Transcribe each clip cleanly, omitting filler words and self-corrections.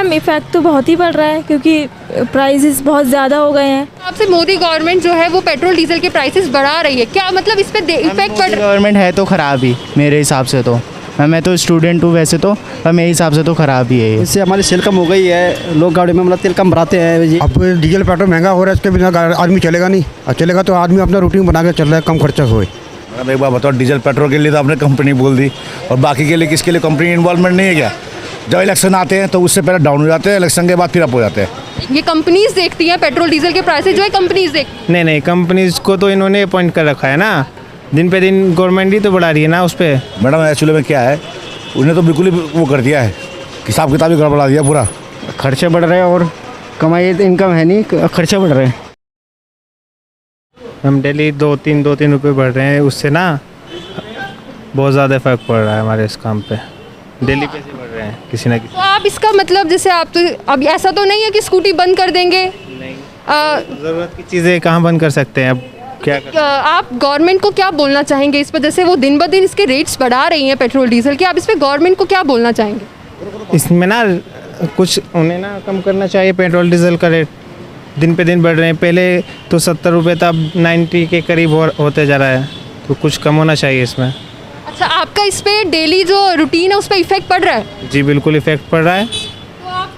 Ma'am effect तो बहुत ही पड़ रहा है क्योंकि प्राइसेस बहुत ज़्यादा हो गए हैं। आपसे मोदी गवर्नमेंट जो है वो पेट्रोल डीजल के प्राइसेस बढ़ा रही है, क्या मतलब इस पे इफेक्ट पड़ रहा है? गवर्नमेंट है तो ख़राब ही मेरे हिसाब से तो। मैं तो स्टूडेंट हूँ वैसे तो, पर मेरे हिसाब से तो ख़राब ही है ये। इससे हमारी सेल कम हो गई है, लोग गाड़ी में मतलब तेल कम भराते हैं। अब डीजल पेट्रोल महंगा हो रहा है, इसके बिना आदमी चलेगा नहीं, और चलेगा तो आदमी अपना रूटीन बना के चल रहा है, कम खर्चा होए। मैडम एक बात बताओ, डीजल पेट्रोल के लिए तो आपने कंपनी बोल दी, और बाकी के लिए किसके लिए कंपनी इन्वॉल्वमेंट नहीं है क्या? जब इलेक्शन आते हैं तो उससे पहले डाउन हो जाते हैं, इलेक्शन के बाद फिर अप हो जाते हैं। ये कंपनीज देखती हैं पेट्रोल डीजल के प्राइसेस जो है, कंपनीज देखती नहीं, कंपनीज को तो इन्होंने अपॉइंट कर रखा है ना, दिन पे दिन गवर्नमेंट ही तो बढ़ा रही है ना उस पर। मैडम एक्चुअली में क्या है, उन्हें तो बिल्कुल ही वो कर दिया है, हिसाब किताब ही गड़बड़ा दिया पूरा। खर्चे बढ़ रहे हैं और कमाई इनकम है नहीं, खर्चे बढ़ रहे हैं। हम डेली दो तीन रुपये बढ़ रहे हैं, उससे ना बहुत ज़्यादा इफेक्ट पड़ रहा है हमारे इस काम पे। डेली पैसे बढ़ रहे हैं किसी ना किसी। तो आप इसका मतलब जैसे आप तो अब ऐसा तो नहीं है कि स्कूटी बंद कर देंगे? नहीं, ज़रूरत की चीज़ें कहाँ बंद कर सकते हैं, अब क्या कर? आप गवर्नमेंट को क्या बोलना चाहेंगे इस पर, जैसे वो दिन ब दिन इसके रेट्स बढ़ा रही हैं पेट्रोल डीजल के, आप इस पर गवर्नमेंट को क्या बोलना चाहेंगे? इसमें ना कुछ उन्हें ना कम करना चाहिए, पेट्रोल डीजल का रेट दिन पे दिन बढ़ रहे हैं। पहले तो 70 रुपये था, अब 90 के करीब होते जा रहा है, तो कुछ कम होना चाहिए इसमें। अच्छा, आपका इस पे डेली जो रूटीन है उस पर इफेक्ट पड़ रहा है? जी बिल्कुल इफेक्ट पड़ रहा है। तो आप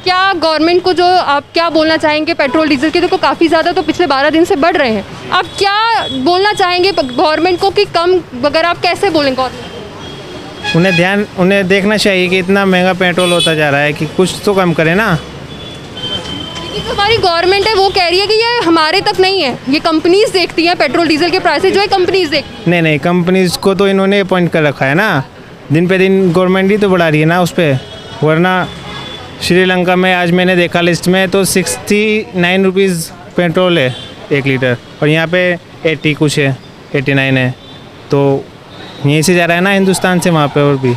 क्या गवर्नमेंट को जो आप क्या बोलना चाहेंगे पेट्रोल डीजल के, देखो काफ़ी ज़्यादा तो पिछले 12 दिन से बढ़ रहे हैं, आप क्या बोलना चाहेंगे गवर्नमेंट को कि कम वगैरह आप कैसे बोलेंगे गवर्नमेंट? उन्हें देखना चाहिए कि इतना महंगा पेट्रोल होता जा रहा है कि कुछ तो कम करे ना। लेकिन हमारी गवर्नमेंट है वो कह रही है कि ये हमारे तक नहीं है, ये कंपनीज देखती हैं पेट्रोल डीजल के प्राइसेस जो है, कंपनीज देखती हैं। नहीं, कंपनीज को तो इन्होंने अपॉइंट कर रखा है ना, दिन पे दिन गवर्नमेंट ही तो बढ़ा रही है ना उस पर। वरना श्रीलंका में आज मैंने देखा लिस्ट में तो 69 रुपीज़ पेट्रोल है 1 लीटर, और यहाँ पे 80 कुछ है, 89 है। तो यहीं से जा रहा है ना हिंदुस्तान से वहाँ पे, और भी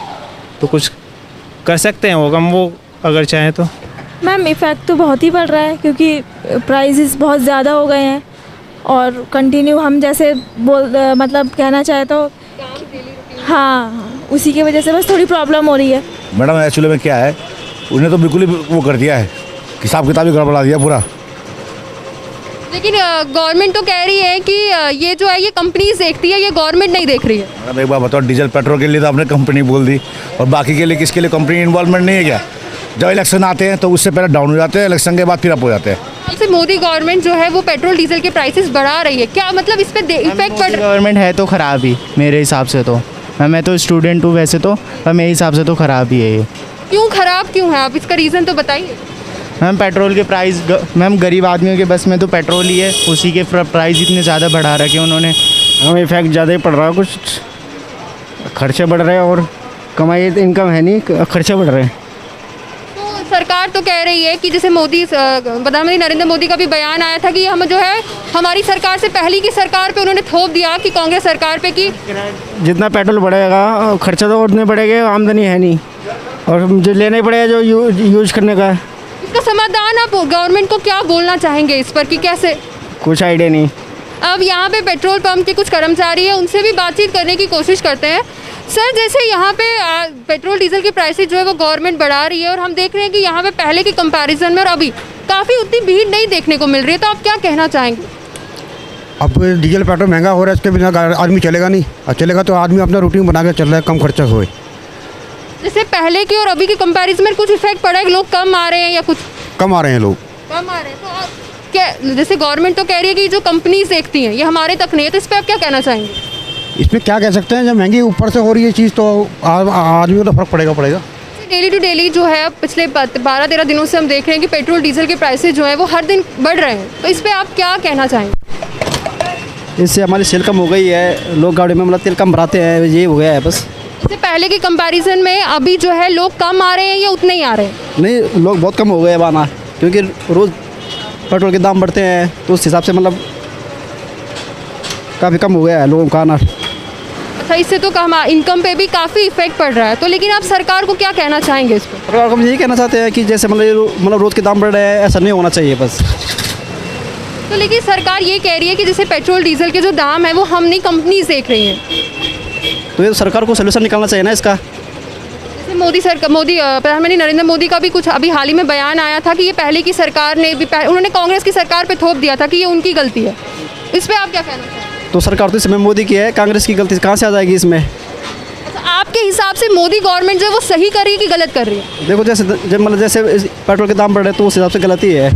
तो कुछ कर सकते हैं वो कम, वो अगर चाहें तो। मैम इफ़ेक्ट तो बहुत ही पड़ रहा है क्योंकि प्राइसेस बहुत ज़्यादा हो गए हैं, और कंटिन्यू हम जैसे मतलब कहना चाहे तो हाँ, उसी की वजह से बस थोड़ी प्रॉब्लम हो रही है। मैडम एक्चुअली में क्या है, उन्हें तो बिल्कुल ही वो कर दिया है, हिसाब किताब ही गड़बड़ा दिया पूरा। लेकिन गवर्नमेंट तो कह रही है कि ये जो है ये कंपनीज देखती है, ये गवर्नमेंट नहीं देख रही है। मैडम एक बात बताओ, डीजल पेट्रोल के लिए तो आपने कंपनी बोल दी, और बाकी के लिए किसके लिए कंपनी इन्वॉल्वमेंट नहीं है क्या? जब इलेक्शन आते हैं तो उससे पहले डाउन हो जाते हैं, इलेक्शन के बाद फिर अप हो जाते हैं। जैसे मोदी गवर्नमेंट जो है वो पेट्रोल डीजल के प्राइसेस बढ़ा रही है, क्या मतलब इस पे इफेक्ट पड़ रहा है? गवर्नमेंट है तो ख़राब ही मेरे हिसाब से तो। मैं तो स्टूडेंट हूँ वैसे तो, पर मेरे हिसाब से तो ख़राब ही है ये। क्यों खराब क्यों है, आप इसका रीज़न तो बताइए। मैम पेट्रोल के प्राइस, मैम गरीब आदमियों के बस में तो पेट्रोल ही है, उसी के प्राइस इतने ज़्यादा बढ़ा रखे उन्होंने। हमें इफेक्ट ज़्यादा ही पड़ रहा है, कुछ खर्चे बढ़ रहे हैं और कमाई इनकम है नहीं, खर्चे बढ़ रहे हैं। तो सरकार तो कह रही है कि जैसे मोदी प्रधानमंत्री नरेंद्र मोदी का भी बयान आया था कि हम जो है हमारी सरकार से पहले की सरकार पे उन्होंने थोप दिया कि कांग्रेस सरकार पे कि जितना पेट्रोल बढ़ेगा खर्चा तो उतने बढ़ेंगे, आमदनी है नहीं, और जो लेना ही पड़ेगा जो यूज करने का है। इसका समाधान आप गवर्नमेंट को क्या बोलना चाहेंगे इस पर कि कैसे? कुछ आइडिया नहीं। अब यहाँ पे पेट्रोल पंप के कुछ कर्मचारी हैं, उनसे भी बातचीत करने की कोशिश करते हैं। सर, जैसे यहाँ पे पेट्रोल डीजल की प्राइसेस जो है वो गवर्नमेंट बढ़ा रही है, और हम देख रहे हैं कि यहाँ पे पहले के कंपैरिजन में और अभी काफ़ी उतनी भीड़ नहीं देखने को मिल रही है, तो आप क्या कहना चाहेंगे? अब डीजल पेट्रोल महंगा हो रहा है, इसके बिना आदमी चलेगा नहीं, और चलेगा तो आदमी अपना रूटीन बना के चल रहा है, कम खर्चा होए। जैसे पहले के और अभी के कंपैरिजन में कुछ इफेक्ट पड़ा है कि लोग कम आ रहे हैं या कुछ कम आ रहे हैं लोग? कम आ रहे हैं। तो आप क्या, जैसे गवर्नमेंट तो कह रही है कि जो कंपनीज देखती हैं ये हमारे तक नहीं है, तो इस पर आप क्या कहना चाहेंगे? इसमें क्या कह सकते हैं, जब महंगी ऊपर से हो रही है चीज़ तो आदमी को तो फर्क पड़ेगा। डेली टू डेली जो है पिछले 12-13 दिनों से हम देख रहे हैं कि पेट्रोल डीजल के प्राइसेस जो है वो हर दिन बढ़ रहे हैं, तो इस पर आप क्या कहना चाहेंगे? इससे हमारी सेल कम हो गई है, लोग गाड़ी में मतलब तेल कम भराते हैं, ये हो गया है बस। जैसे पहले के कंपैरिजन में अभी जो है लोग कम आ रहे हैं या उतने ही आ रहे हैं? नहीं, लोग बहुत कम हो गए अब आना, क्योंकि रोज़ पेट्रोल के दाम बढ़ते हैं, तो उस हिसाब से मतलब काफ़ी कम हो गया है लोगों का आना। अच्छा, इससे तो इनकम पे भी काफ़ी इफेक्ट पड़ रहा है, तो लेकिन आप सरकार को क्या कहना चाहेंगे इस पर? सरकार को हम यही कहना चाहते हैं कि जैसे मतलब रोज़ के दाम बढ़ रहे हैं, ऐसा नहीं होना चाहिए बस। तो लेकिन सरकार ये कह रही है कि जैसे पेट्रोल डीजल के जो दाम है वो हम नहीं कंपनीज देख रही हैं, तो ये सरकार को सोल्यूशन निकालना चाहिए ना इसका। जैसे मोदी प्रधानमंत्री नरेंद्र मोदी का भी कुछ अभी हाल ही में बयान आया था कि ये पहले की सरकार ने भी उन्होंने कांग्रेस की सरकार पे थोप दिया था कि ये उनकी गलती है। इस पे आप क्या कहना चाहते हैं? तो सरकार तो इसमें मोदी की है, कांग्रेस की गलती कहाँ से आ जाएगी इसमें? अच्छा, आपके हिसाब से मोदी गवर्नमेंट जो है वो सही कर रही है कि गलत कर रही है? देखो जैसे मतलब जैसे पेट्रोल के दाम बढ़ रहे हैं तो उस हिसाब से गलत ही है।